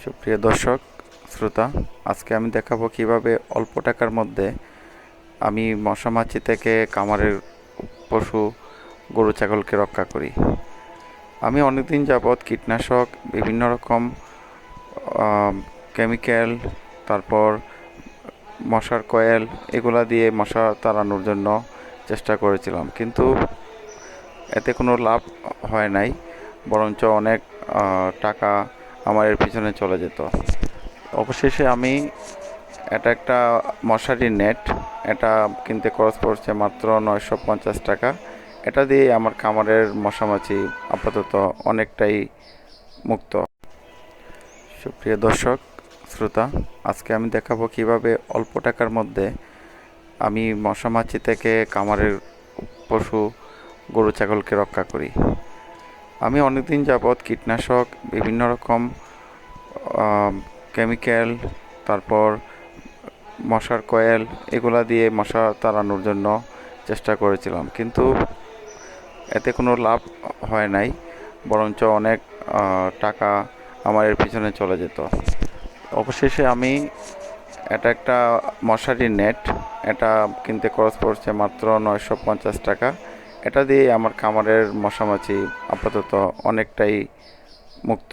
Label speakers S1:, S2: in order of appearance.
S1: সুপ্রিয় দর্শক শ্রোতা, আজকে আমি দেখাবো কিভাবে অল্প টাকার মধ্যে আমি মশা মাছি থেকে খামারের পশু গরু ছাগলকে রক্ষা করি। আমি অনেকদিন যাবৎ কীটনাশক, বিভিন্ন রকম কেমিক্যাল, তারপর মশার কয়েল এগুলা দিয়ে মশা তাড়ানোর জন্য চেষ্টা করেছিলাম, কিন্তু এতে কোনো লাভ হয় নাই, বরঞ্চ অনেক টাকা আমার এর পিছনে চলে যেত। অবশেষে আমি একটা মশারি নেট, এটা কিনতে খরচ পড়ছে মাত্র 950 টাকা। এটা দিয়ে আমার খামারের মশামাছি আপাতত অনেকটাই মুক্ত। সুপ্রিয় দর্শক শ্রোতা, আজকে আমি দেখাবো কিভাবে অল্প টাকার মধ্যে আমি মশামাছি থেকে খামারের পশু গরু ছাগলকে রক্ষা করি। আমি অনেকদিন যাবৎ কীটনাশক, বিভিন্ন রকম কেমিক্যাল, তারপর মশার কয়েল এগুলা দিয়ে মশা তাড়ানোর জন্য চেষ্টা করেছিলাম, কিন্তু এতে কোনো লাভ হয় নাই, বরঞ্চ অনেক টাকা আমার এর পিছনে চলে যেত। অবশেষে আমি একটা মশারি নেট, এটা কিনতে খরচ পড়ছে মাত্র 950 টাকা। এটা দিয়ে আমার খামারের মশামাছি আপাতত অনেকটাই মুক্ত।